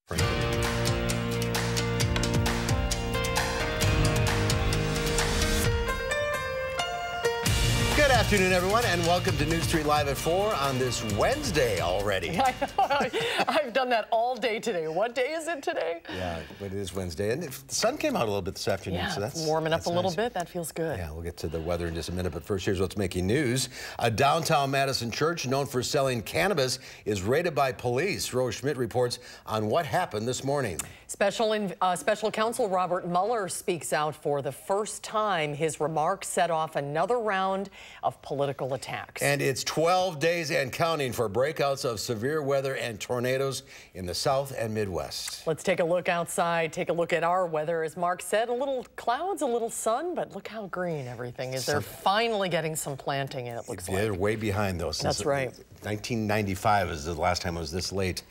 Good afternoon, everyone, and welcome to News 3 Live at 4 on this Wednesday already. I know. I've done that all day today. What day is it today? Yeah, but it is Wednesday, and the sun came out a little bit this afternoon, Yeah, so that's warming up a little nice. bit. That feels good. Yeah, we'll get to the weather in just a minute, but first, here's what's making news. A downtown Madison church known for selling cannabis is raided by police. Rose Schmidt reports on what happened this morning. Special Counsel Robert Mueller speaks out for the first time. His remarks set off another round of political attacks. And it's 12 days and counting for breakouts of severe weather and tornadoes in the South and Midwest. Let's take a look outside, take a look at our weather. As Mark said, a little clouds, a little sun, but look how green everything is. They're finally getting some planting in, it looks like. They're way behind, though. That's right. 1995 is the last time it was this late.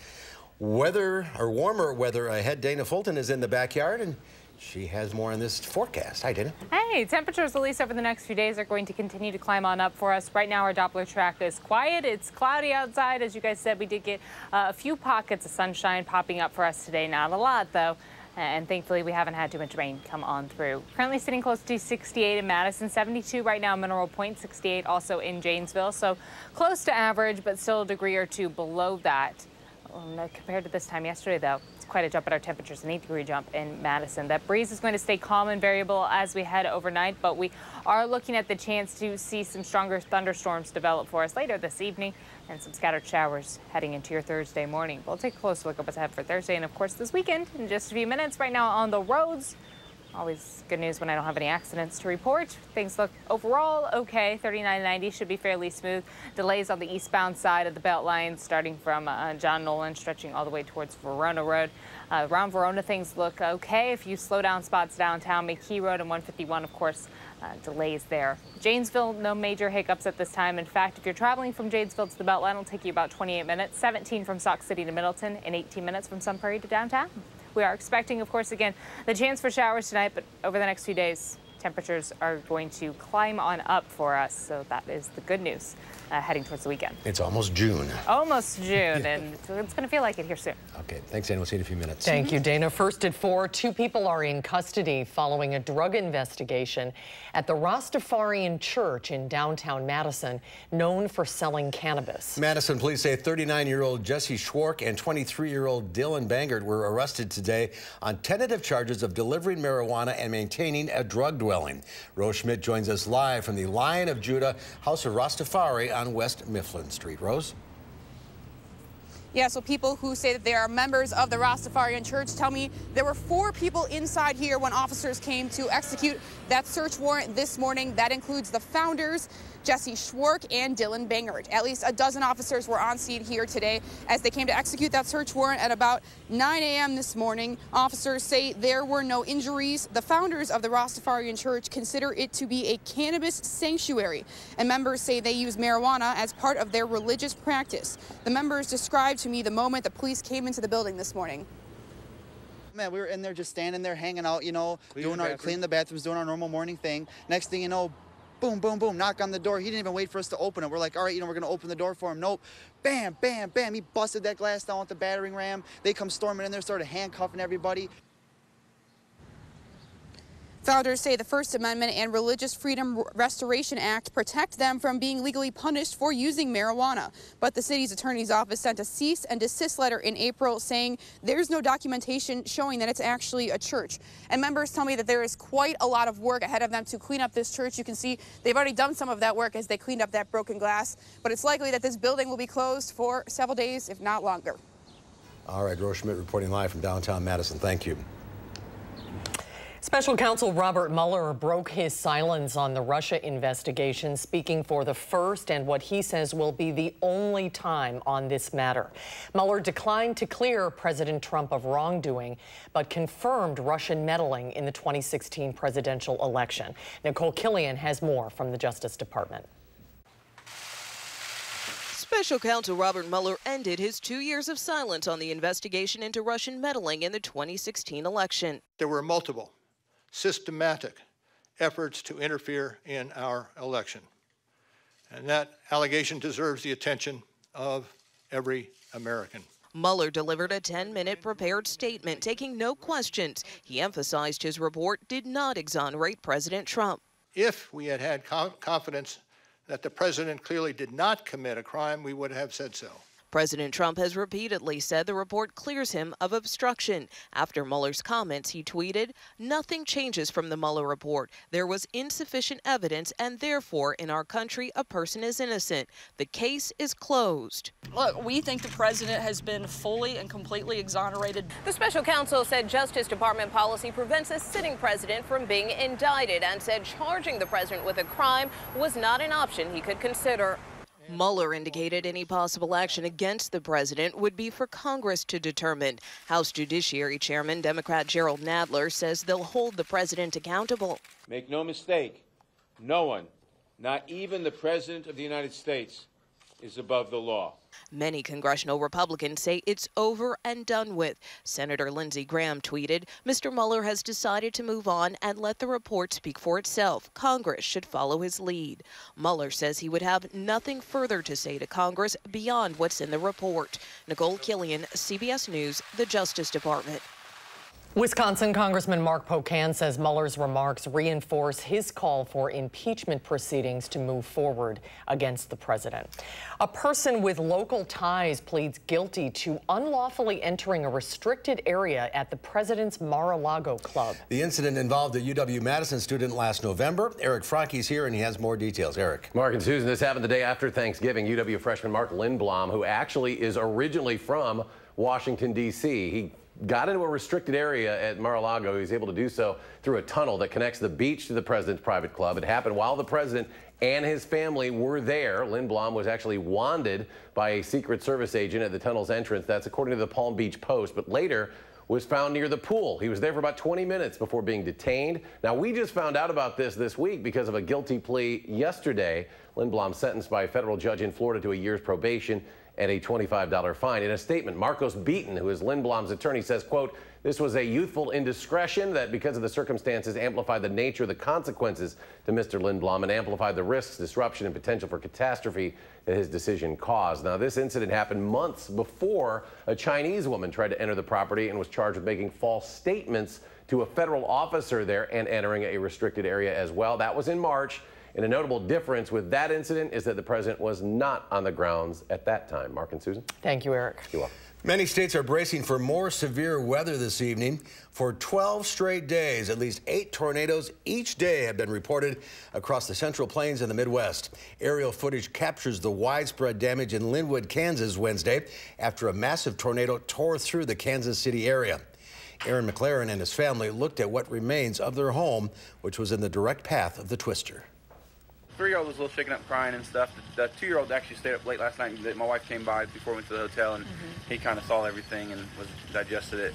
Weather, or warmer weather ahead. Dana Fulton is in the backyard, and she has more on this forecast. Hi, Dana. Hey, temperatures, at least over the next few days, are going to continue to climb on up for us. Right now, our Doppler track is quiet. It's cloudy outside. As you guys said, we did get a few pockets of sunshine popping up for us today. Not a lot, though. And thankfully, we haven't had too much rain come on through. Currently sitting close to 68 in Madison, 72 right now, Mineral Point, 68 also in Janesville. So close to average, but still a degree or two below that. Compared to this time yesterday, though, it's quite a jump at our temperatures, an 8-degree jump in Madison. That breeze is going to stay calm and variable as we head overnight, but we are looking at the chance to see some stronger thunderstorms develop for us later this evening and some scattered showers heading into your Thursday morning. We'll take a close look at what's ahead for Thursday and, of course, this weekend in just a few minutes. Right now on the roads, always good news when I don't have any accidents to report. Things look overall okay. 3990 should be fairly smooth. Delays on the eastbound side of the Beltline starting from John Nolan stretching all the way towards Verona Road. Around Verona, things look okay. A few slow down spots downtown. McKee Road and 151, of course, delays there. Janesville, no major hiccups at this time. In fact, if you're traveling from Janesville to the Beltline, it'll take you about 28 minutes. 17 from Sauk City to Middleton and 18 minutes from Sun Prairie to downtown. We are expecting, of course, again, the chance for showers tonight, but over the next few days, temperatures are going to climb on up for us. So that is the good news heading towards the weekend. It's almost June. Almost June, and it's going to feel like it here soon. Okay, thanks, Dana. We'll see you in a few minutes. Thank you, Dana. First at 4, 2 people are in custody following a drug investigation at the Rastafarian Church in downtown Madison, known for selling cannabis. Madison police say 39-year-old Jesse Schwark and 23-year-old Dylan Bangert were arrested today on tentative charges of delivering marijuana and maintaining a drug dwelling. Rose Schmidt joins us live from the Lion of Judah House of Rastafari on West Mifflin Street. Rose? Yeah, so people who say that they are members of the Rastafarian Church tell me there were 4 people inside here when officers came to execute that search warrant this morning. That includes the founders, Jesse Schwark and Dylan Bangert. At least a dozen officers were on scene here today as they came to execute that search warrant at about 9 a.m. this morning. Officers say there were no injuries. The founders of the Rastafarian Church consider it to be a cannabis sanctuary, and members say they use marijuana as part of their religious practice. The members described to me the moment the police came into the building this morning. Man, we were in there just standing there, hanging out, you know, cleaning the bathrooms, doing our normal morning thing. Next thing you know, boom, boom, boom, knock on the door. He didn't even wait for us to open it. We're like, all right, you know, we're going to open the door for him. Nope. Bam, bam, bam. He busted that glass down with the battering ram. They come storming in there, started handcuffing everybody. Founders say the First Amendment and Religious Freedom Restoration Act protect them from being legally punished for using marijuana. But the city's attorney's office sent a cease and desist letter in April saying there's no documentation showing that it's actually a church. And members tell me that there is quite a lot of work ahead of them to clean up this church. You can see they've already done some of that work as they cleaned up that broken glass. But it's likely that this building will be closed for several days, if not longer. All right, Rose Schmidt reporting live from downtown Madison. Thank you. Special Counsel Robert Mueller broke his silence on the Russia investigation, speaking for the first and what he says will be the only time on this matter. Mueller declined to clear President Trump of wrongdoing, but confirmed Russian meddling in the 2016 presidential election. Nicole Killian has more from the Justice Department. Special Counsel Robert Mueller ended his 2 years of silence on the investigation into Russian meddling in the 2016 election. There were multiple systematic efforts to interfere in our election. And that allegation deserves the attention of every American. Mueller delivered a 10-minute prepared statement, taking no questions. He emphasized his report did not exonerate President Trump. If we had had confidence that the president clearly did not commit a crime, we would have said so. President Trump has repeatedly said the report clears him of obstruction. After Mueller's comments, he tweeted, "Nothing changes from the Mueller report. There was insufficient evidence, and therefore, in our country, a person is innocent. The case is closed." Look, we think the president has been fully and completely exonerated. The special counsel said Justice Department policy prevents a sitting president from being indicted and said charging the president with a crime was not an option he could consider. Mueller indicated any possible action against the president would be for Congress to determine. House Judiciary Chairman Democrat Gerald Nadler says they'll hold the president accountable. Make no mistake, no one, not even the President of the United States, is above the law. Many congressional Republicans say it's over and done with. Senator Lindsey Graham tweeted, "Mr. Mueller has decided to move on and let the report speak for itself. Congress should follow his lead." Mueller says he would have nothing further to say to Congress beyond what's in the report. Nicole Killian, CBS News, the Justice Department. Wisconsin Congressman Mark Pocan says Mueller's remarks reinforce his call for impeachment proceedings to move forward against the president. A person with local ties pleads guilty to unlawfully entering a restricted area at the president's Mar-a-Lago club. The incident involved a UW-Madison student last November. Eric Francke's here, and he has more details. Eric. Mark and Susan, this happened the day after Thanksgiving. UW freshman Mark Lindblom, who actually is originally from Washington, D.C., he got into a restricted area at Mar-a-Lago. He was able to do so through a tunnel that connects the beach to the president's private club. It happened while the president and his family were there. Lindblom was actually wanded by a Secret Service agent at the tunnel's entrance. That's according to the Palm Beach Post, but later was found near the pool. He was there for about 20 minutes before being detained. Now, we just found out about this week because of a guilty plea yesterday. Lindblom sentenced by a federal judge in Florida to a year's probation and a $25 fine. In a statement, Marcos Beaton, who is Lindblom's attorney, says, quote, "This was a youthful indiscretion that, because of the circumstances, amplified the nature of the consequences to Mr. Lindblom and amplified the risks, disruption, and potential for catastrophe that his decision caused." Now, this incident happened months before a Chinese woman tried to enter the property and was charged with making false statements to a federal officer there and entering a restricted area as well. That was in March. And a notable difference with that incident is that the president was not on the grounds at that time. Mark and Susan. Thank you, Eric. You're welcome. Many states are bracing for more severe weather this evening. For 12 straight days, at least 8 tornadoes each day have been reported across the Central Plains and the Midwest. Aerial footage captures the widespread damage in Linwood, Kansas Wednesday after a massive tornado tore through the Kansas City area. Aaron McLaren and his family looked at what remains of their home, which was in the direct path of the twister. 3-year-old was a little shaken up, crying and stuff. The 2-year-old actually stayed up late last night. My wife came by before we went to the hotel, and he kind of saw everything and digested it.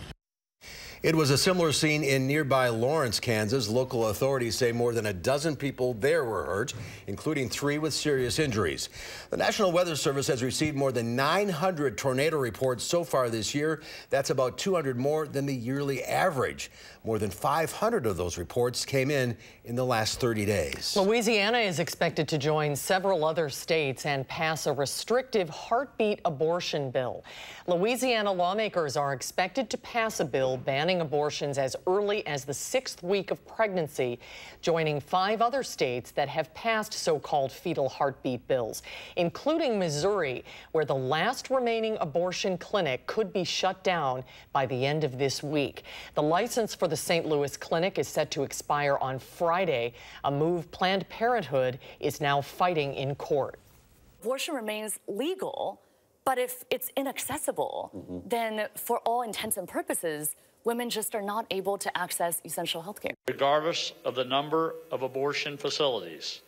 It was a similar scene in nearby Lawrence, Kansas. Local authorities say more than a dozen people there were hurt, including 3 with serious injuries. The National Weather Service has received more than 900 tornado reports so far this year. That's about 200 more than the yearly average. More than 500 of those reports came in the last 30 days. Louisiana is expected to join several other states and pass a restrictive heartbeat abortion bill. Louisiana lawmakers are expected to pass a bill banning abortions as early as the 6th week of pregnancy, joining 5 other states that have passed so-called fetal heartbeat bills, including Missouri, where the last remaining abortion clinic could be shut down by the end of this week. The license for the St. Louis clinic is set to expire on Friday, a move Planned Parenthood is now fighting in court. Abortion remains legal, but if it's inaccessible, then for all intents and purposes, women just are not able to access essential health care. Regardless of the number of abortion facilities,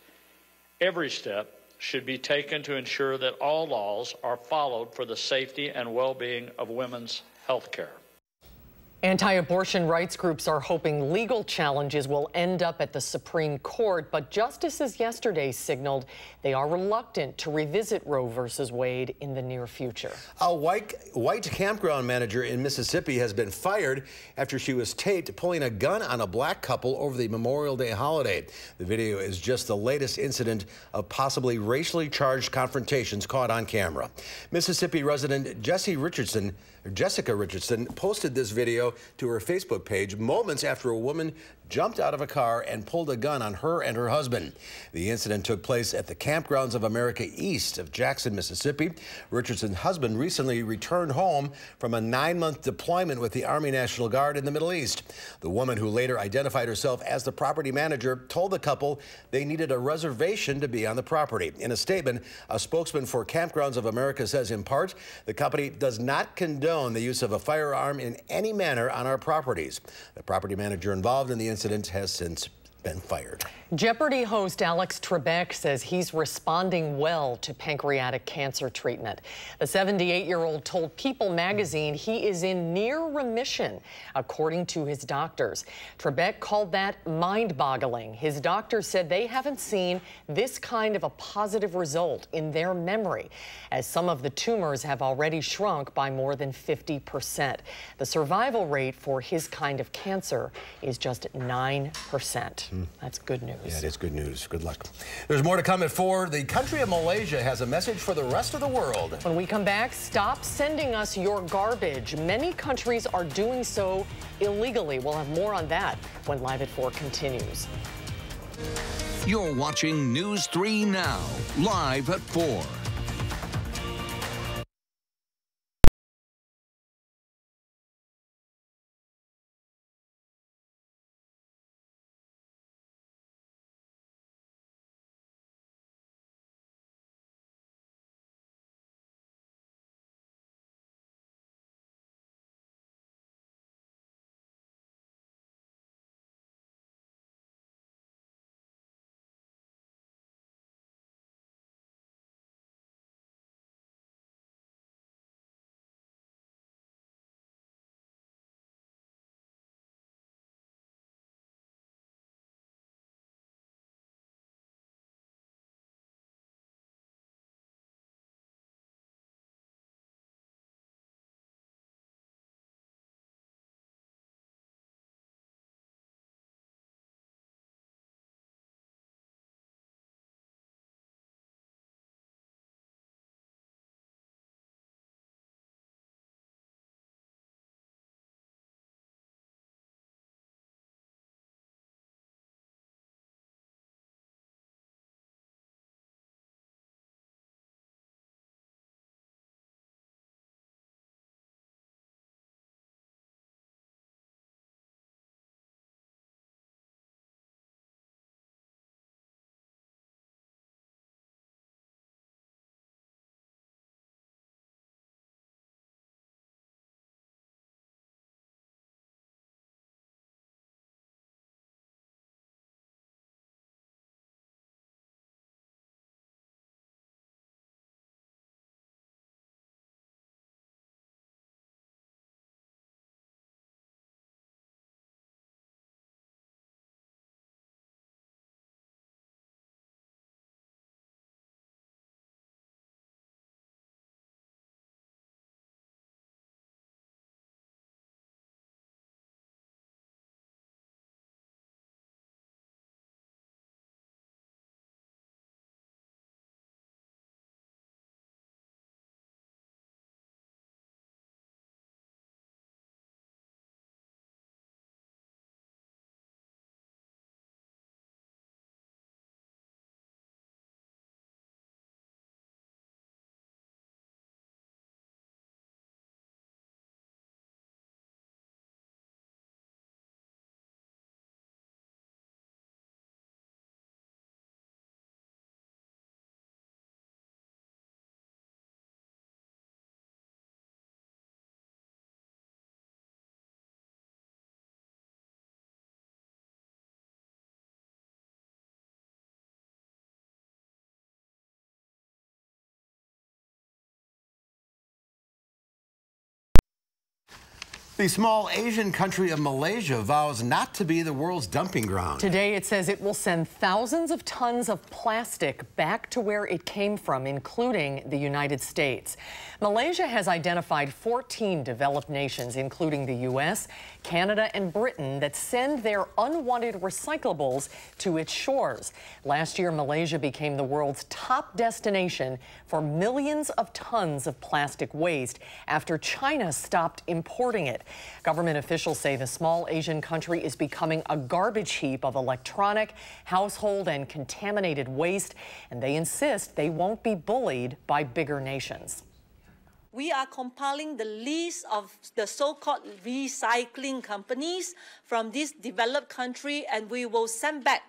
every step should be taken to ensure that all laws are followed for the safety and well-being of women's health care. Anti-abortion rights groups are hoping legal challenges will end up at the Supreme Court, but justices yesterday signaled they are reluctant to revisit Roe v. Wade in the near future. A white campground manager in Mississippi has been fired after she was taped pulling a gun on a black couple over the Memorial Day holiday. The video is just the latest incident of possibly racially charged confrontations caught on camera. Mississippi resident Jessica Richardson posted this video to her Facebook page moments after a woman jumped out of a car and pulled a gun on her and her husband. The incident took place at the Campgrounds of America east of Jackson, Mississippi. Richardson's husband recently returned home from a 9-month deployment with the Army National Guard in the Middle East. The woman, who later identified herself as the property manager, told the couple they needed a reservation to be on the property. In a statement, a spokesman for Campgrounds of America says, in part, the company does not condone the use of a firearm in any manner on our properties. The property manager involved in the incident has since been fired. Jeopardy host Alex Trebek says he's responding well to pancreatic cancer treatment. The 78-year-old told People magazine he is in near remission, according to his doctors. Trebek called that mind-boggling. His doctors said they haven't seen this kind of a positive result in their memory, as some of the tumors have already shrunk by more than 50%. The survival rate for his kind of cancer is just 9%. That's good news. Yeah, it is good news. Good luck. There's more to come at 4. The country of Malaysia has a message for the rest of the world. When we come back, stop sending us your garbage. Many countries are doing so illegally. We'll have more on that when Live at 4 continues. You're watching News 3 Now, live at 4. The small Asian country of Malaysia vows not to be the world's dumping ground. Today it says it will send thousands of tons of plastic back to where it came from, including the United States. Malaysia has identified 14 developed nations, including the U.S., Canada, and Britain, that send their unwanted recyclables to its shores. Last year, Malaysia became the world's top destination for millions of tons of plastic waste after China stopped importing it. Government officials say the small Asian country is becoming a garbage heap of electronic, household, and contaminated waste, and they insist they won't be bullied by bigger nations. We are compiling the list of the so-called recycling companies from this developed country, and we will send back.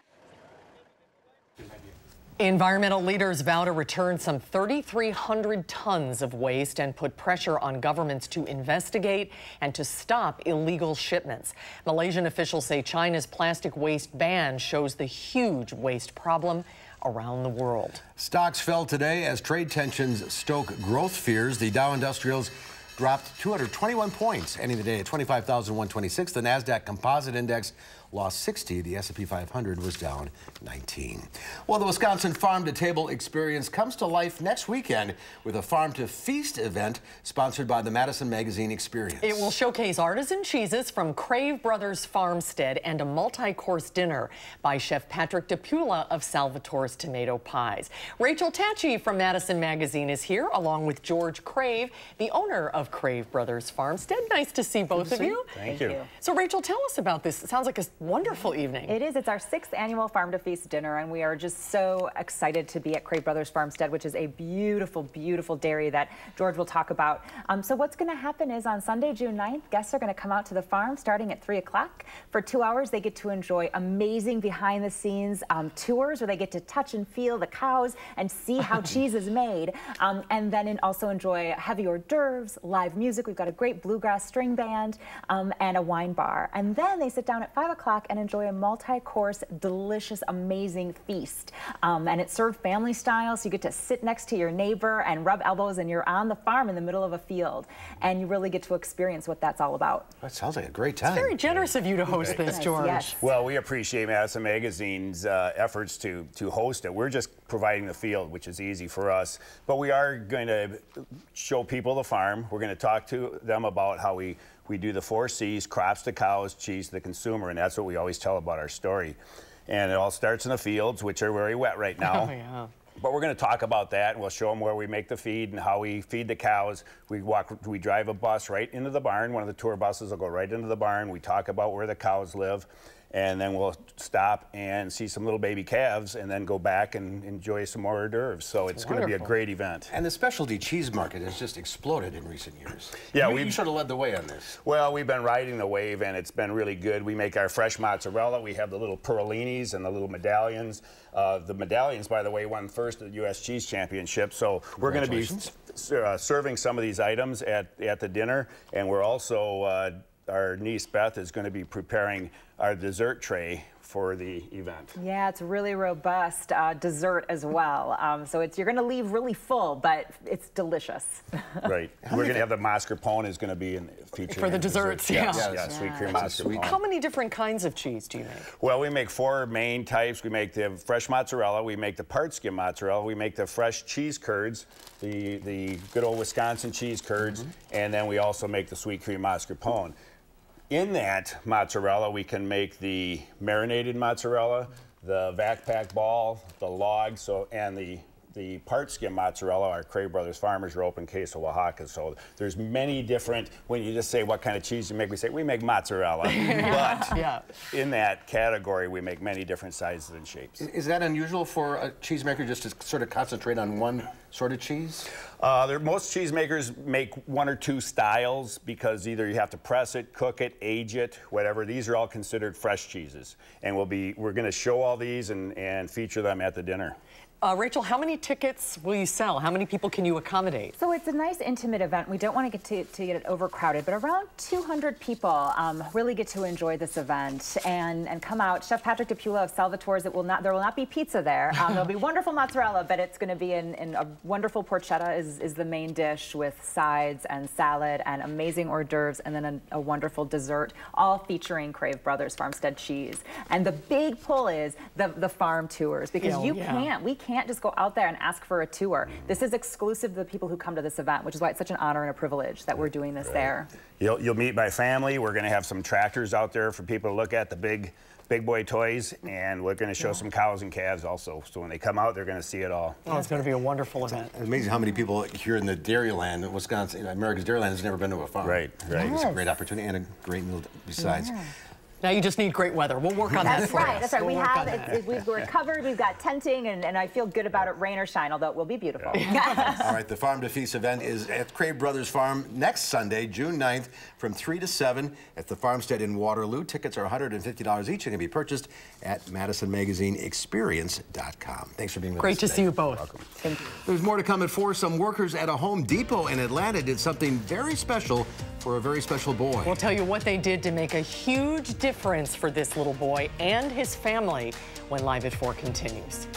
Environmental leaders vow to return some 3,300 tons of waste and put pressure on governments to investigate and to stop illegal shipments. Malaysian officials say China's plastic waste ban shows the huge waste problem around the world. Stocks fell today as trade tensions stoke growth fears. The Dow Industrials dropped 221 points, ending the day at 25,126. The NASDAQ Composite Index lost 60. The S&P 500 was down 19. Well, the Wisconsin Farm to Table experience comes to life next weekend with a Farm to Feast event sponsored by the Madison Magazine Experience. It will showcase artisan cheeses from Crave Brothers Farmstead and a multi-course dinner by Chef Patrick DePula of Salvatore's Tomato Pies. Rachel Tachi from Madison Magazine is here, along with George Crave, the owner of Crave Brothers Farmstead. Nice to see both of you. Thank you. So, Rachel, tell us about this. It sounds like a wonderful evening. It is. It's our 6th annual Farm to Feast dinner, and we are just so excited to be at Crave Brothers Farmstead, which is a beautiful, beautiful dairy that George will talk about. So what's going to happen is on Sunday, June 9th, guests are going to come out to the farm starting at 3 o'clock. For 2 hours, they get to enjoy amazing behind-the-scenes tours where they get to touch and feel the cows and see how cheese is made, and then also enjoy heavy hors d'oeuvres, live music. We've got a great bluegrass string band and a wine bar. And then they sit down at 5 o'clock and enjoy a multi-course, delicious, amazing feast. And it's served family style, so you get to sit next to your neighbor and rub elbows, and you're on the farm in the middle of a field. And you really get to experience what that's all about. That sounds like a great time. It's very generous of you to host this, George. Yes. Well, we appreciate Madison Magazine's efforts to host it. We're just providing the field, which is easy for us. But we are going to show people the farm. We're going to talk to them about how we do the 4 C's: crops to cows, cheese to the consumer, and that's what we always tell about our story. And it all starts in the fields, which are very wet right now. Oh, yeah. But we're going to talk about that, and we'll show them where we make the feed and how we feed the cows. We drive a bus right into the barn. One of the tour buses will go right into the barn. We talk about where the cows live. And then we'll stop and see some little baby calves and then go back and enjoy some more hors d'oeuvres. So it's going to be a great event. And the specialty cheese market has just exploded in recent years. Yeah, you sort of led the way on this. Well, we've been riding the wave, and it's been really good. We make our fresh mozzarella. We have the little perlinis and the little medallions. The medallions, by the way, won first at the U.S. Cheese Championship. So we're going to be serving some of these items at the dinner, and we're also our niece Beth is going to be preparing our dessert tray for the event. Yeah, it's really robust dessert as well. So you're going to leave really full, but it's delicious. Right. We're going to have the mascarpone is going to be featured for the desserts. Yes, sweet cream mascarpone. How many different kinds of cheese do you make? Well, we make 4 main types. We make the fresh mozzarella. We make the part skim mozzarella. We make the fresh cheese curds, the good old Wisconsin cheese curds, and then we also make the sweet cream mascarpone. In that mozzarella, we can make the marinated mozzarella, the vac pack ball, the log, and the part skim mozzarella. Our Crave Brothers Farmers are open case of Oaxaca. So there's many different, when you just say what kind of cheese you make, we say we make mozzarella. But in that category, we make many different sizes and shapes. Is that unusual for a cheesemaker just to sort of concentrate on one sort of cheese? Most cheesemakers make 1 or 2 styles because either you have to press it, cook it, age it, whatever. These are all considered fresh cheeses. And we're going to show all these and feature them at the dinner. Rachel, how many tickets will you sell? How many people can you accommodate? So it's a nice intimate event. We don't want to get it overcrowded, but around 200 people really get to enjoy this event and come out. Chef Patrick DePula of Salvatore's. There will not be pizza there. There'll be wonderful mozzarella, but it's going to be in a wonderful porchetta is the main dish with sides and salad and amazing hors d'oeuvres, and then a wonderful dessert, all featuring Crave Brothers Farmstead cheese. And the big pull is the farm tours, because we can't just go out there and ask for a tour. This is exclusive to the people who come to this event, which is why it's such an honor and a privilege that we're doing this there. You'll meet my family. We're going to have some tractors out there for people to look at, the big boy toys, and we're going to show some cows and calves also. So when they come out, they're going to see it all. Oh, it's going to be a wonderful event. It's amazing how many people here in the Dairyland, Wisconsin, America's Dairyland, has never been to a farm. Right. It's a great opportunity and a great meal besides. Yeah. Now you just need great weather. We'll work on that for you. That's right. We're covered. We've got tenting, and I feel good about it, rain or shine, although it will be beautiful. All right, the Farm to Feast event is at Crave Brothers Farm next Sunday, June 9th, from 3 to 7 at the Farmstead in Waterloo. Tickets are $150 each and can be purchased at MadisonMagazineExperience.com. Thanks for being with us. Great to see you both. Welcome. Thank you. There's more to come at 4. Some workers at a Home Depot in Atlanta did something very special for a very special boy. We'll tell you what they did to make a huge difference for this little boy and his family when Live at 4 continues.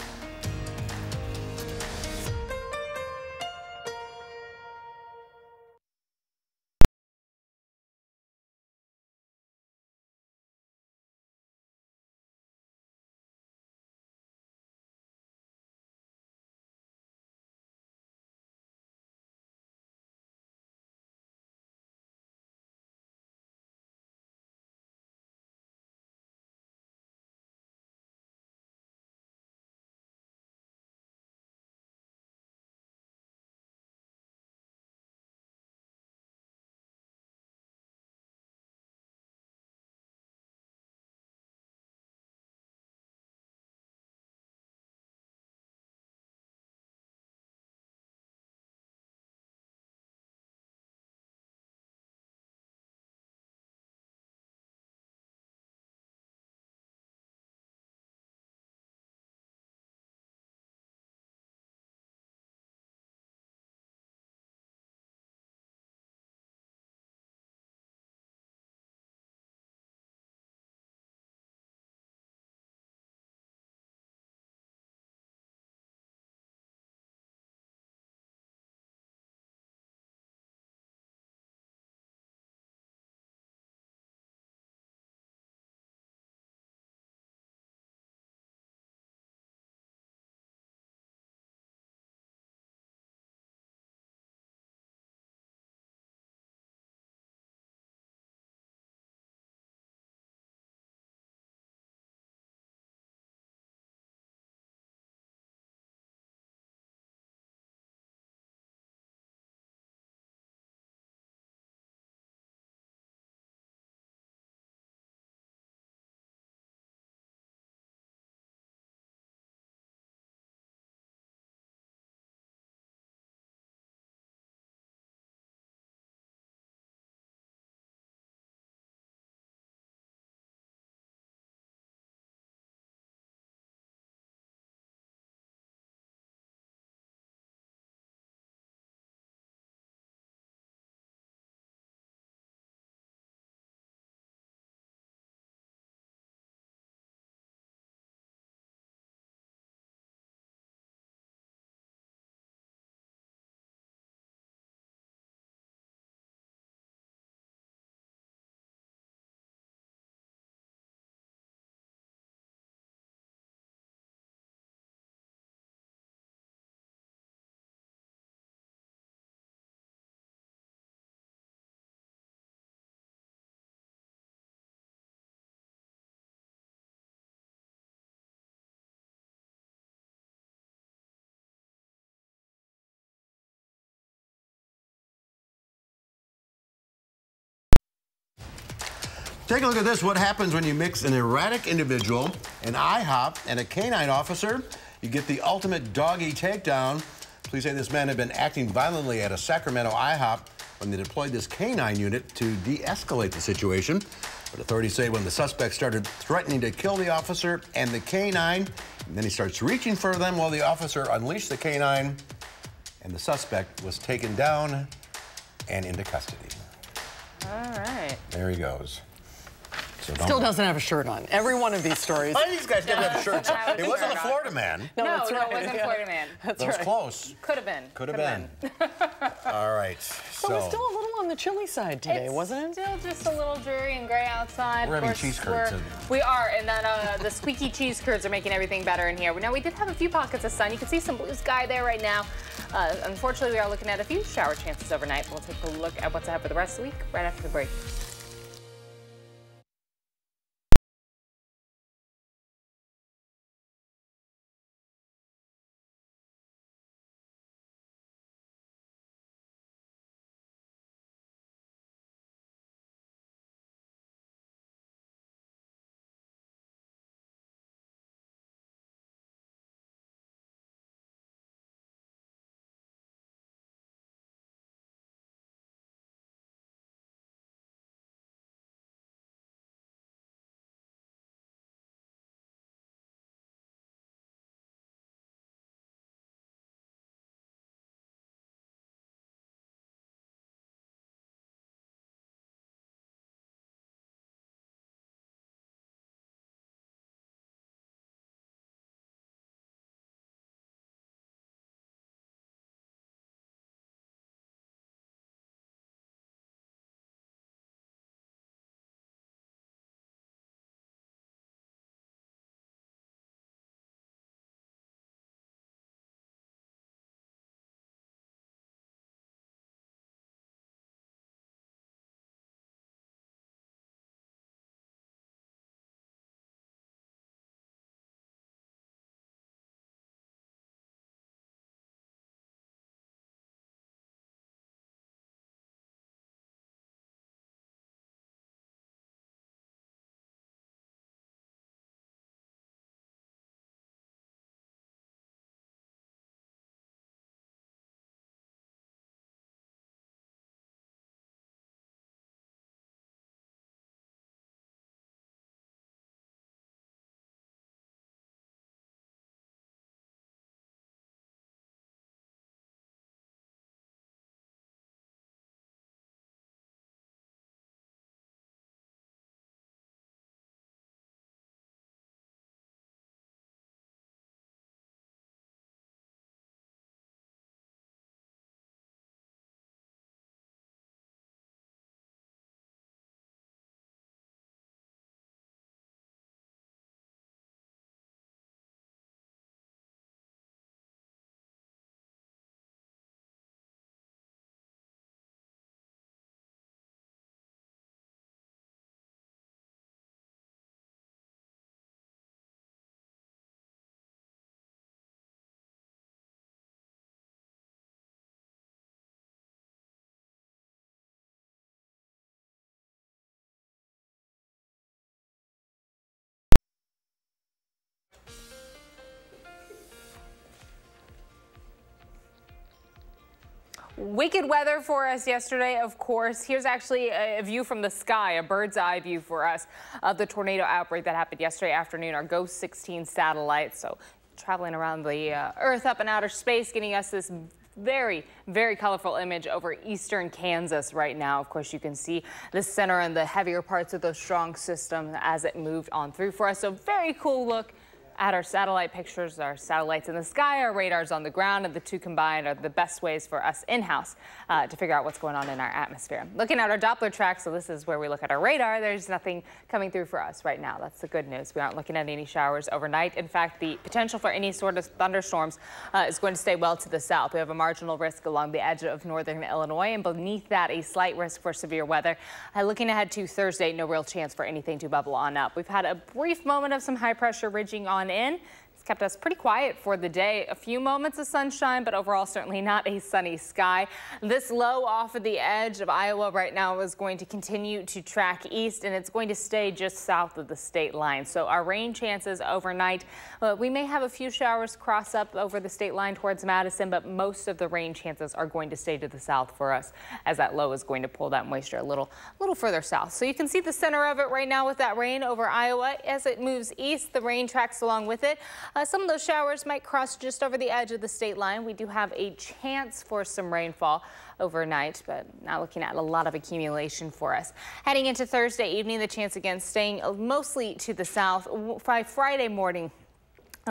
Take a look at this. What happens when you mix an erratic individual, an IHOP, and a canine officer? You get the ultimate doggy takedown. Police say this man had been acting violently at a Sacramento IHOP when they deployed this canine unit to de-escalate the situation. But authorities say when the suspect started threatening to kill the officer and the canine, And then he starts reaching for them while the officer unleashed the canine, and the suspect was taken down and into custody. All right. There he goes. So Still doesn't have a shirt on. Every one of these stories. Why do these guys never have shirts on? It wasn't a Florida man. No, that's right. it wasn't a Florida man. That's That was right. close. Could have been. Could have been. All right. So we're still a little on the chilly side today, wasn't it? Still just a little dreary and gray outside. We're having cheese curds. We are, and then the squeaky cheese curds are making everything better in here. Now, we did have a few pockets of sun. You can see some blue sky there right now. Unfortunately, we are looking at a few shower chances overnight. We'll take a look at what's ahead for the rest of the week right after the break. Wicked weather for us yesterday, of course. Here's actually a view from the sky, a bird's eye view for us of the tornado outbreak that happened yesterday afternoon, our Ghost 16 satellite. So traveling around the Earth up in outer space, getting us this very, very colorful image over eastern Kansas right now. Of course, you can see the center and the heavier parts of the strong system as it moved on through for us. So very cool look at our satellite pictures, our satellites in the sky, our radars on the ground, and the two combined are the best ways for us in-house to figure out what's going on in our atmosphere. Looking at our Doppler track, so this is where we look at our radar, there's nothing coming through for us right now. That's the good news. We aren't looking at any showers overnight. In fact, the potential for any sort of thunderstorms is going to stay well to the south. We have a marginal risk along the edge of northern Illinois, and beneath that, a slight risk for severe weather. Looking ahead to Thursday, no real chance for anything to bubble on up. We've had a brief moment of some high pressure ridging on in. It's kept us pretty quiet for the day. A few moments of sunshine, but overall certainly not a sunny sky. This low off of the edge of Iowa right now is going to continue to track east, and it's going to stay just south of the state line. So our rain chances overnight, we may have a few showers cross up over the state line towards Madison, but most of the rain chances are going to stay to the south for us, as that low is going to pull that moisture a little further south. So you can see the center of it right now with that rain over Iowa. As it moves east, the rain tracks along with it. Some of those showers might cross just over the edge of the state line. We do have a chance for some rainfall overnight, but not looking at a lot of accumulation for us. Heading into Thursday evening, the chance again staying mostly to the south. By Friday morning,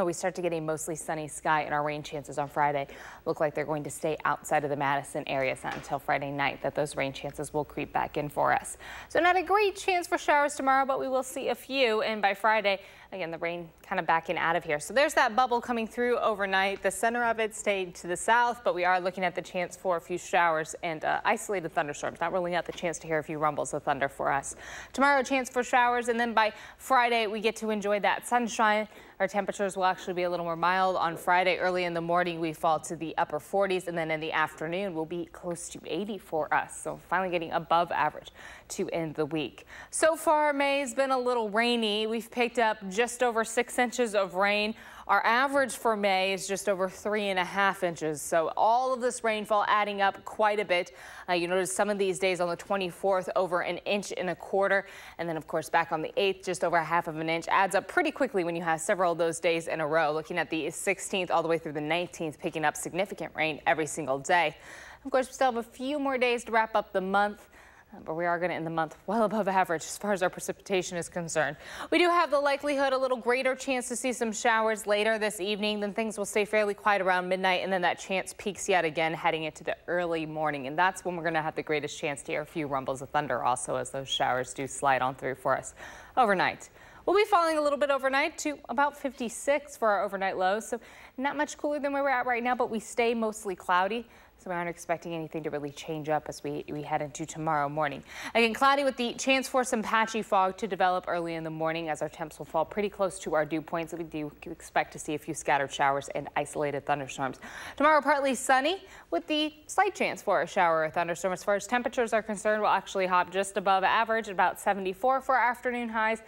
we start to get a mostly sunny sky, and our rain chances on Friday look like they're going to stay outside of the Madison area. It's not until Friday night that those rain chances will creep back in for us. So not a great chance for showers tomorrow, but we will see a few. And by Friday, again, the rain kind of backing out of here. So there's that bubble coming through overnight. The center of it stayed to the south, but we are looking at the chance for a few showers and isolated thunderstorms. Not ruling out the chance to hear a few rumbles of thunder for us. Tomorrow, a chance for showers, and then by Friday, we get to enjoy that sunshine. Our temperatures will actually be a little more mild on Friday. Early in the morning, we fall to the upper 40s, and then in the afternoon, we'll be close to 80 for us. So finally getting above average to end the week. So far, May has been a little rainy. We've picked up just over 6 inches of rain. Our average for May is just over 3.5 inches. So all of this rainfall adding up quite a bit. You notice some of these days on the 24th over 1.25 inches. And then, of course, back on the 8th, just over 1/2 inch. Adds up pretty quickly when you have several of those days in a row. Looking at the 16th all the way through the 19th, picking up significant rain every single day. Of course, we still have a few more days to wrap up the month. But we are going to end the month well above average as far as our precipitation is concerned. We do have the likelihood, a little greater chance to see some showers later this evening. Then things will stay fairly quiet around midnight, and then that chance peaks yet again heading into the early morning. And that's when we're going to have the greatest chance to hear a few rumbles of thunder also, as those showers do slide on through for us overnight. We'll be falling a little bit overnight to about 56 for our overnight lows. So not much cooler than where we're at right now, but we stay mostly cloudy. So we aren't expecting anything to really change up as we head into tomorrow morning. Again, cloudy with the chance for some patchy fog to develop early in the morning as our temps will fall pretty close to our dew points. We do expect to see a few scattered showers and isolated thunderstorms. Tomorrow, partly sunny with the slight chance for a shower or thunderstorm. As far as temperatures are concerned, we'll actually hop just above average at about 74 for our afternoon highs.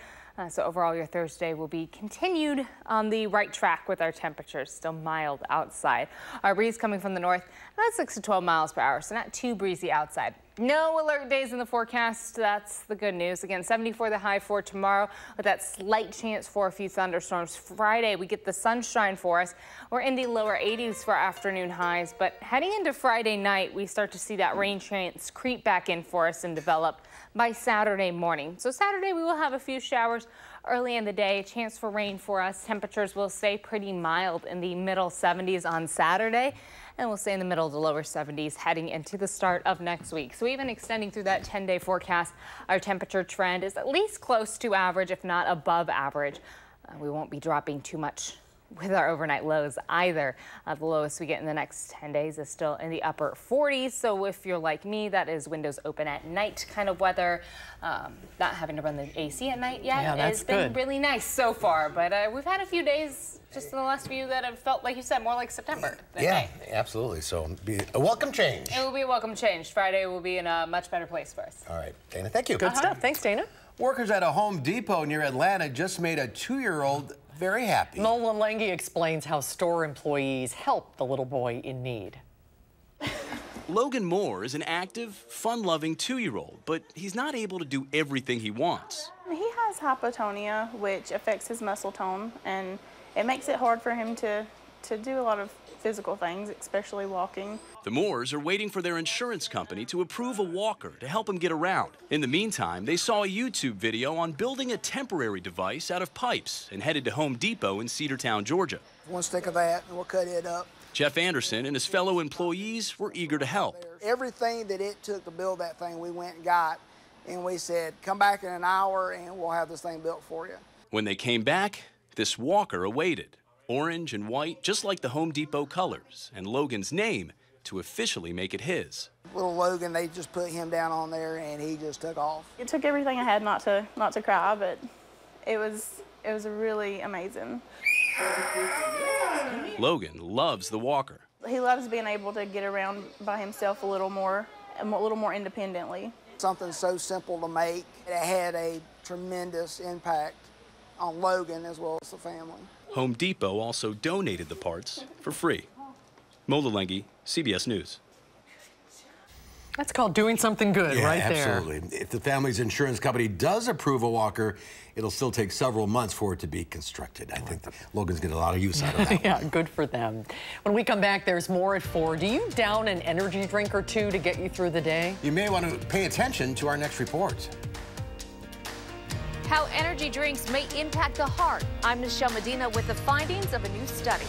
So overall, your Thursday will be continued on the right track with our temperatures still mild outside. Our breeze coming from the north, about 6 to 12 miles per hour, so not too breezy outside. No alert days in the forecast. That's the good news. Again, 74 the high for tomorrow with that slight chance for a few thunderstorms. Friday, we get the sunshine for us. We're in the lower 80s for afternoon highs, but heading into Friday night, we start to see that rain chance creep back in for us and develop by Saturday morning. So Saturday, we will have a few showers early in the day. A chance for rain for us. Temperatures will stay pretty mild in the middle 70s on Saturday. And we'll stay in the middle to lower 70s heading into the start of next week. So even extending through that 10-day forecast, our temperature trend is at least close to average, if not above average. We won't be dropping too much with our overnight lows either. The lowest we get in the next 10 days is still in the upper 40s. So if you're like me, that is windows open at night kind of weather. Not having to run the AC at night yet. Yeah, that's good. It's been really nice so far, but we've had a few days just in the last few that have felt, like you said, more like September than May. Absolutely. So be a welcome change. It will be a welcome change. Friday will be in a much better place for us. All right, Dana, thank you. Good stuff. Thanks, Dana. Workers at a Home Depot near Atlanta just made a 2-year-old very happy. Nolan Lengi explains how store employees help the little boy in need. Logan Moore is an active, fun-loving 2-year-old, but he's not able to do everything he wants. He has hypotonia, which affects his muscle tone, and it makes it hard for him to do a lot of physical things, especially walking. The Moores are waiting for their insurance company to approve a walker to help him get around. In the meantime, they saw a YouTube video on building a temporary device out of pipes and headed to Home Depot in Cedartown, Georgia. One stick of that, and we'll cut it up. Jeff Anderson and his fellow employees were eager to help. Everything that it took to build that thing, we went and got, and we said, come back in an hour and we'll have this thing built for you. When they came back, this walker awaited. Orange and white, just like the Home Depot colors, and Logan's name to officially make it his. Little Logan, they just put him down on there and he just took off. It took everything I had not to cry, but it was really amazing. Logan loves the walker. He loves being able to get around by himself a little more independently. Something so simple to make, it had a tremendous impact on Logan as well as the family. Home Depot also donated the parts for free. Mola Lengi, CBS News. That's called doing something good right there. Absolutely. If the family's insurance company does approve a walker, it'll still take several months for it to be constructed. I think that Logan's getting a lot of use out of that. Yeah, good for them. When we come back, there's more at 4. Do you down an energy drink or two to get you through the day? You may want to pay attention to our next report. How energy drinks may impact the heart. I'm Michelle Medina with the findings of a new study.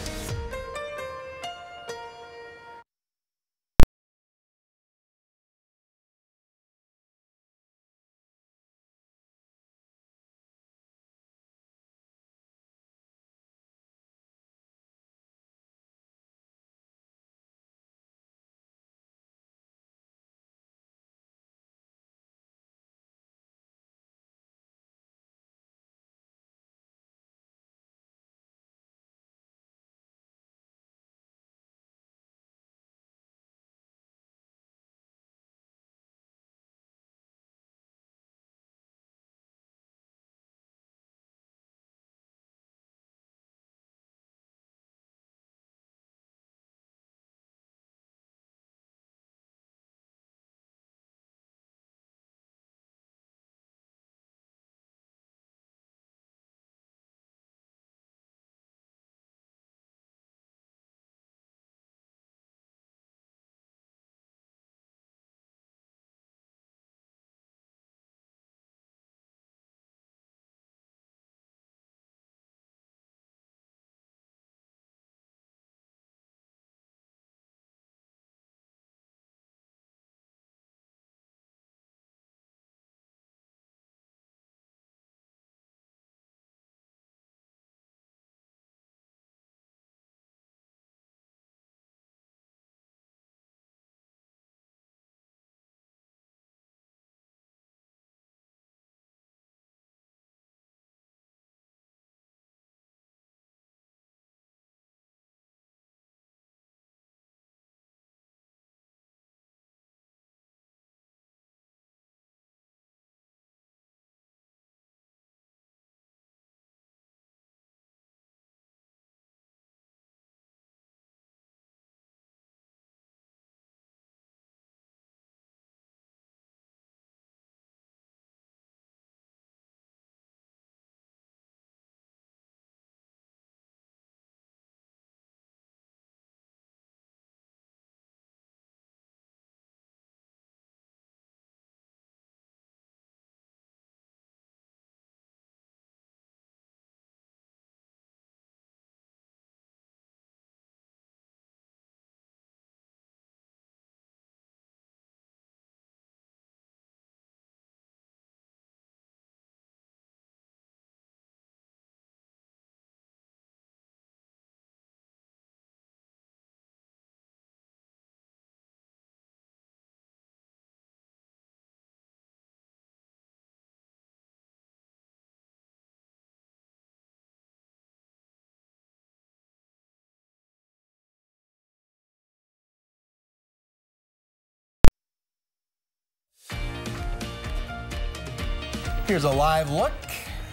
Here's a live look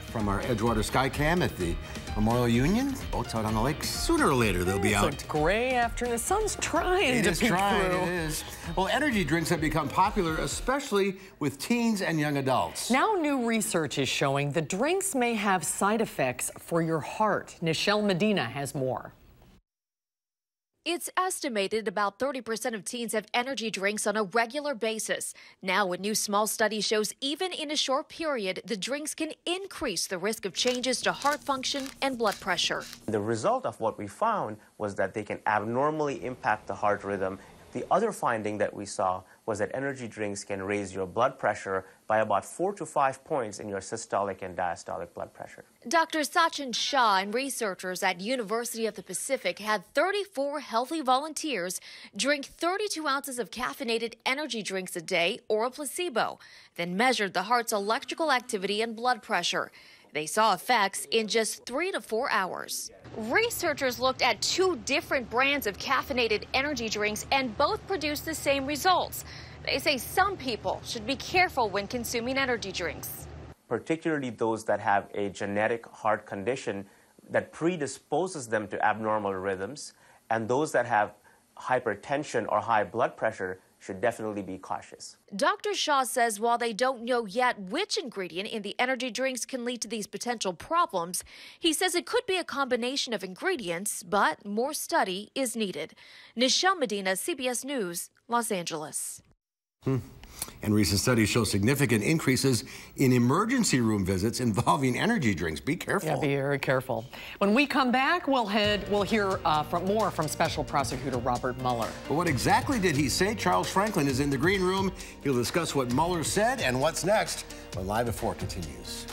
from our Edgewater Skycam at the Memorial Union. Boats out on the lake. Sooner or later, they'll be out. It's a gray afternoon. The sun's trying to peek through. It is. Well, energy drinks have become popular, especially with teens and young adults. Now new research is showing the drinks may have side effects for your heart. Nichelle Medina has more. It's estimated about 30% of teens have energy drinks on a regular basis. Now, a new small study shows even in a short period, the drinks can increase the risk of changes to heart function and blood pressure. The result of what we found was that they can abnormally impact the heart rhythm. The other finding that we saw was that energy drinks can raise your blood pressure by about 4 to 5 points in your systolic and diastolic blood pressure. Dr. Sachin Shah and researchers at University of the Pacific had 34 healthy volunteers drink 32 ounces of caffeinated energy drinks a day or a placebo, then measured the heart's electrical activity and blood pressure. They saw effects in just 3 to 4 hours. Researchers looked at 2 different brands of caffeinated energy drinks and both produced the same results. They say some people should be careful when consuming energy drinks. Particularly those that have a genetic heart condition that predisposes them to abnormal rhythms, and those that have hypertension or high blood pressure should definitely be cautious. Dr. Shaw says while they don't know yet which ingredient in the energy drinks can lead to these potential problems, he says it could be a combination of ingredients, but more study is needed. Nichelle Medina, CBS News, Los Angeles. And recent studies show significant increases in emergency room visits involving energy drinks. Be careful. Yeah, be very careful. When we come back, we'll hear more from Special Prosecutor Robert Mueller. But what exactly did he say? Charles Franklin is in the green room. He'll discuss what Mueller said and what's next when Live at 4 continues.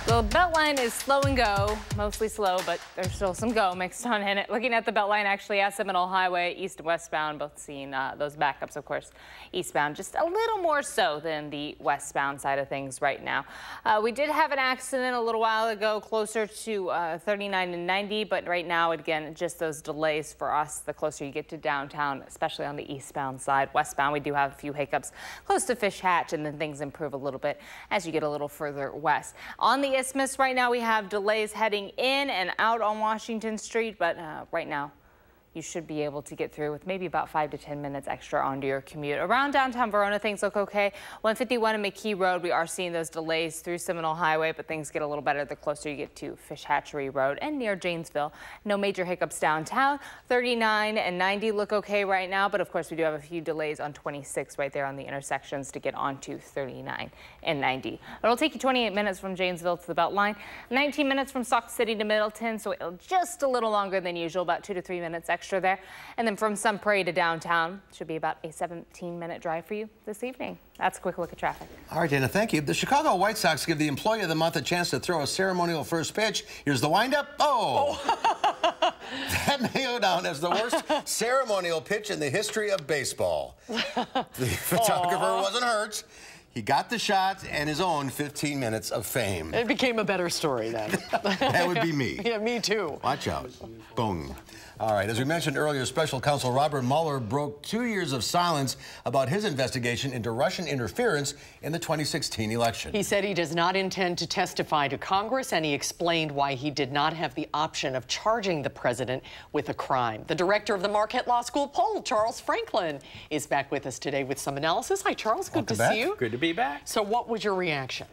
The Beltline is slow and go, mostly slow, but there's still some go mixed on in it. Looking at the Beltline actually at Seminole Highway, east and westbound, both seeing those backups, of course, eastbound, just a little more so than the westbound side of things right now. We did have an accident a little while ago, closer to 39 and 90, but right now, again, just those delays for us, the closer you get to downtown, especially on the eastbound side. Westbound, we do have a few hiccups close to Fish Hatch, and then things improve a little bit as you get a little further west. On the Isthmus right now, we have delays heading in and out on Washington Street, but right now you should be able to get through with maybe about 5 to 10 minutes extra onto your commute. Around downtown Verona, things look okay. 151 and McKee Road, we are seeing those delays through Seminole Highway, but things get a little better the closer you get to Fish Hatchery Road and near Janesville. No major hiccups downtown. 39 and 90 look okay right now, but of course we do have a few delays on 26 right there on the intersections to get onto 39 and 90. It'll take you 28 minutes from Janesville to the Beltline, 19 minutes from Sauk City to Middleton, so just a little longer than usual, about 2 to 3 minutes extra extra there. And then from Sun Prairie to downtown, should be about a 17-minute drive for you this evening. That's a quick look at traffic. All right, Dana, thank you. The Chicago White Sox give the Employee of the Month a chance to throw a ceremonial first pitch. Here's the windup. Oh! That may go down as the worst ceremonial pitch in the history of baseball. The photographer wasn't hurt. He got the shot and his own 15 minutes of fame. It became a better story then. That would be me. Yeah, me too. Watch out. Boom. All right, as we mentioned earlier, Special Counsel Robert Mueller broke 2 years of silence about his investigation into Russian interference in the 2016 election. He said he does not intend to testify to Congress, and he explained why he did not have the option of charging the president with a crime. The director of the Marquette Law School poll, Charles Franklin, is back with us today with some analysis. Hi, Charles. Good to see you. Good to be back. So what was your reaction?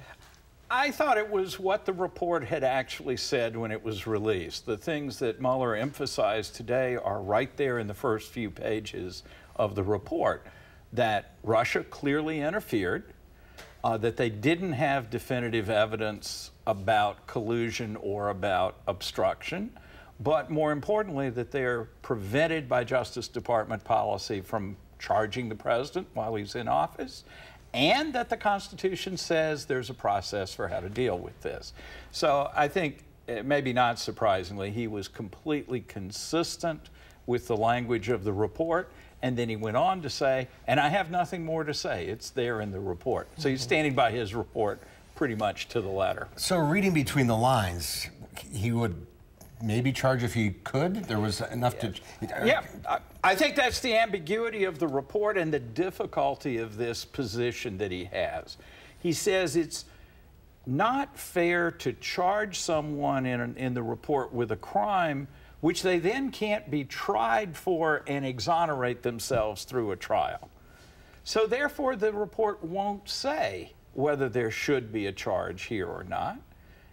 I thought it was what the report had actually said when it was released. The things that Mueller emphasized today are right there in the first few pages of the report. That Russia clearly interfered, that they didn't have definitive evidence about collusion or about obstruction, but more importantly, that they're prevented by Justice Department policy from charging the president while he's in office, and that the Constitution says there's a process for how to deal with this. So I think, maybe not surprisingly, he was completely consistent with the language of the report, and then he went on to say, and I have nothing more to say, it's there in the report. So he's standing by his report pretty much to the letter. So reading between the lines, he would maybe charge if he could? There was enough to... Yeah, I think that's the ambiguity of the report and the difficulty of this position that he has. He says it's not fair to charge someone in the report with a crime which they then can't be tried for and exonerate themselves through a trial. So therefore, the report won't say whether there should be a charge here or not.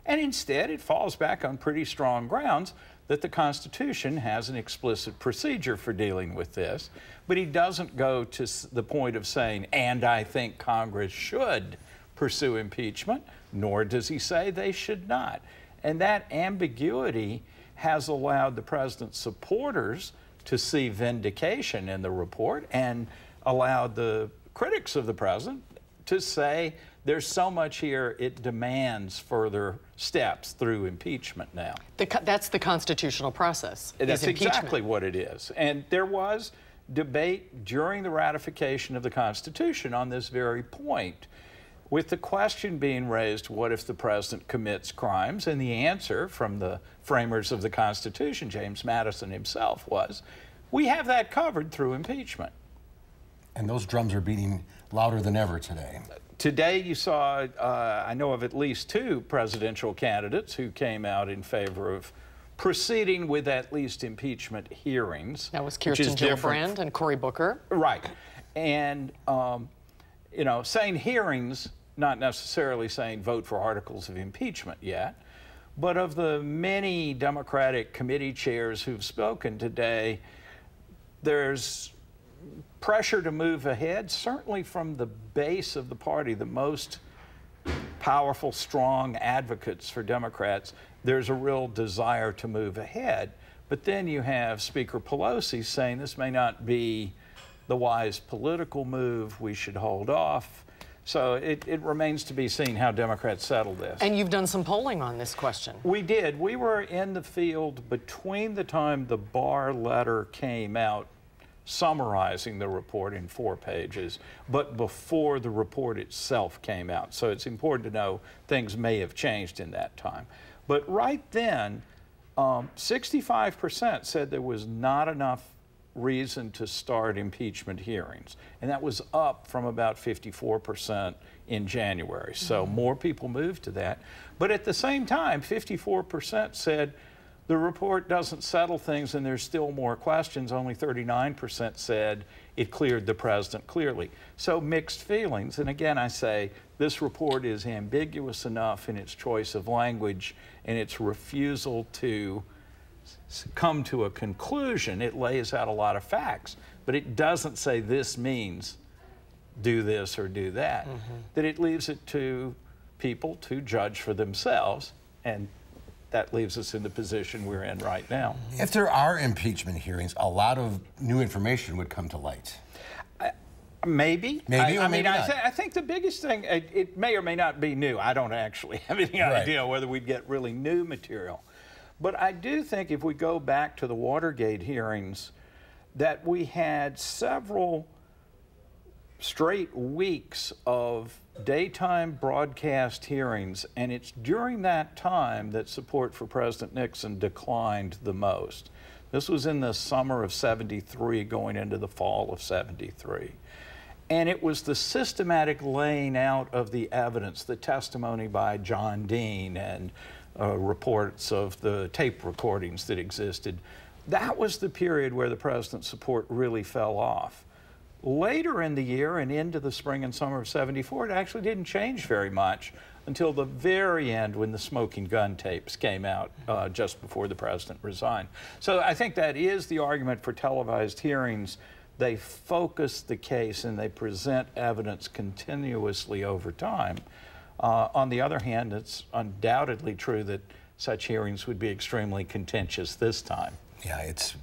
And instead, it falls back on pretty strong grounds that the Constitution has an explicit procedure for dealing with this, but he doesn't go to the point of saying, and I think Congress should pursue impeachment, nor does he say they should not. And that ambiguity has allowed the president's supporters to see vindication in the report and allowed the critics of the president to say there's so much here, it demands further steps through impeachment now. That's the constitutional process. That's exactly what it is. And there was debate during the ratification of the Constitution on this very point, with the question being raised, what if the president commits crimes? And the answer from the framers of the Constitution, James Madison himself, was, we have that covered through impeachment. And those drums are beating louder than ever today. Today you saw, I know of at least 2 presidential candidates who came out in favor of proceeding with at least impeachment hearings. That was Kirsten Gillibrand and Cory Booker. Right. And, you know, saying hearings, not necessarily saying vote for articles of impeachment yet, but of the many Democratic committee chairs who've spoken today, there's pressure to move ahead, certainly from the base of the party, the most powerful, strong advocates for Democrats. There's a real desire to move ahead. But then you have Speaker Pelosi saying this may not be the wise political move, we should hold off. So it remains to be seen how Democrats settle this. And you've done some polling on this question. We did. We were in the field between the time the Barr letter came out summarizing the report in 4 pages, but before the report itself came out. So it's important to know things may have changed in that time. But right then, 65% said there was not enough reason to start impeachment hearings. And that was up from about 54% in January. So more people moved to that. But at the same time, 54% said the report doesn't settle things and there's still more questions. Only 39% said it cleared the president clearly. So mixed feelings. And again, I say this report is ambiguous enough in its choice of language and its refusal to come to a conclusion. It lays out a lot of facts, but it doesn't say this means do this or do that. That it leaves it to people to judge for themselves, and that leaves us in the position we're in right now. If there are impeachment hearings, a lot of new information would come to light. Maybe. Maybe, I think the biggest thing, it may or may not be new. I don't actually have any idea whether we'd get really new material. But I do think if we go back to the Watergate hearings, that we had several straight weeks of daytime broadcast hearings, and it's during that time that support for President Nixon declined the most. This was in the summer of '73 going into the fall of '73. And it was the systematic laying out of the evidence, the testimony by John Dean and reports of the tape recordings that existed. That was the period where the president's support really fell off. Later in the year and into the spring and summer of '74, it actually didn't change very much until the very end when the smoking gun tapes came out just before the president resigned. So I think that is the argument for televised hearings. They focus the case and they present evidence continuously over time. On the other hand, it's undoubtedly true that such hearings would be extremely contentious this time. Yeah, it's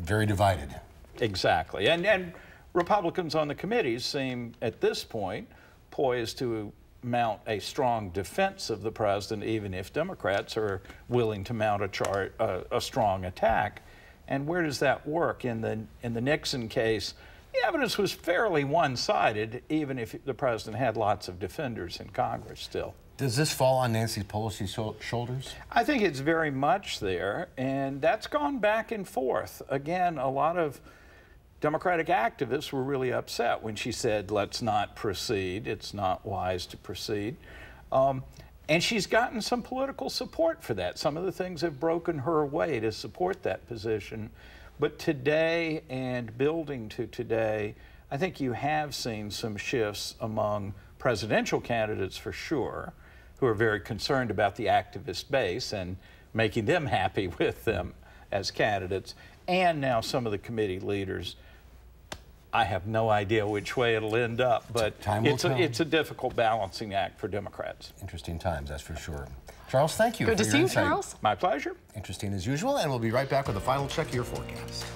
very divided. Exactly. And Republicans on the committees seem, at this point, poised to mount a strong defense of the president, even if Democrats are willing to mount a strong attack. And where does that work? In the Nixon case, the evidence was fairly one-sided, even if the president had lots of defenders in Congress still. Does this fall on Nancy Pelosi's shoulders? I think it's very much there, and that's gone back and forth. Again, a lot of Democratic activists were really upset when she said, let's not proceed, it's not wise to proceed. And she's gotten some political support for that. Some of the things have broken her way to support that position. But today, and building to today, I think you have seen some shifts among presidential candidates for sure, who are very concerned about the activist base and making them happy with them as candidates. And now some of the committee leaders. I have no idea which way it'll end up, but it's a difficult balancing act for Democrats. Interesting times, that's for sure. Charles, thank you. Good to see you, Charles. My pleasure. Interesting as usual, and we'll be right back with a final check of your forecast.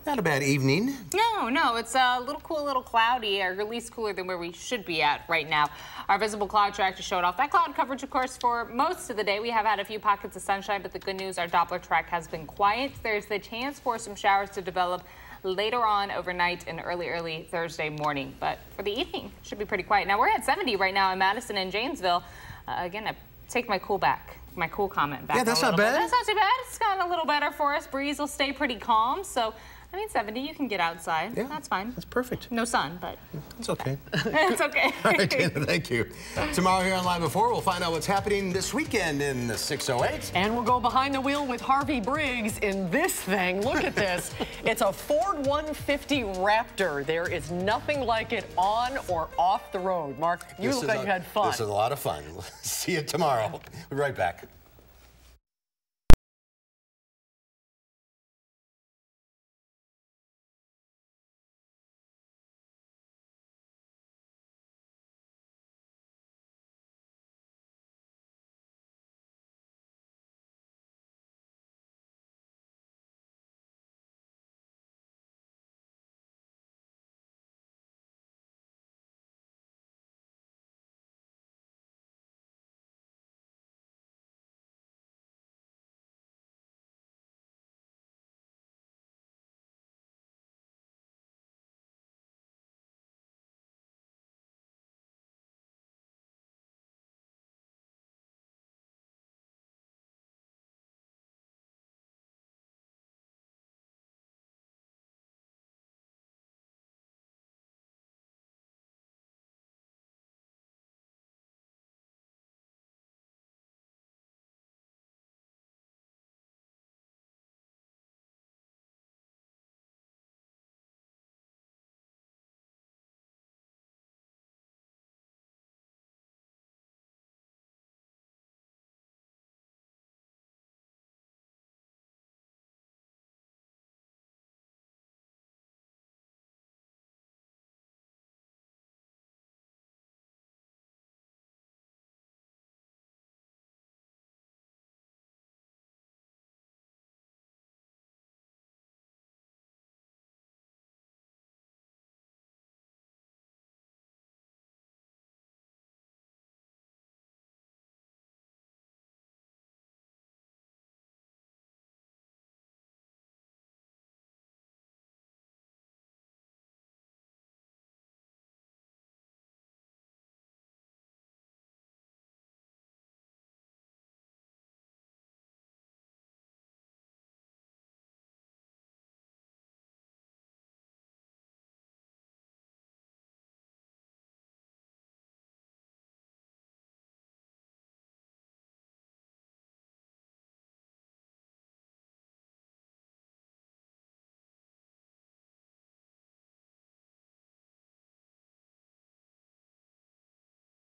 Not a bad evening. No, it's a little cool, a little cloudy, or at least cooler than where we should be at right now. Our visible cloud tracker showed off that cloud coverage, of course, for most of the day. We have had a few pockets of sunshine, but the good news, our Doppler track has been quiet. There's the chance for some showers to develop later on overnight and early Thursday morning. But for the evening, should be pretty quiet. Now, we're at 70 right now in Madison and Janesville. Again, I take my cool comment back. Yeah, that's not bad. That's not too bad. It's gotten a little better for us. Breeze will stay pretty calm. So, I mean, 70, you can get outside. Yeah, that's fine. That's perfect. No sun, but it's okay. It's okay. All right, Dana, thank you. Tomorrow here on Live at 4, we'll find out what's happening this weekend in the 608. And we'll go behind the wheel with Harvey Briggs in this thing. Look at this. It's a Ford 150 Raptor. There is nothing like it on or off the road. Mark, you look like you had fun. This is a lot of fun. See you tomorrow. We'll be right back.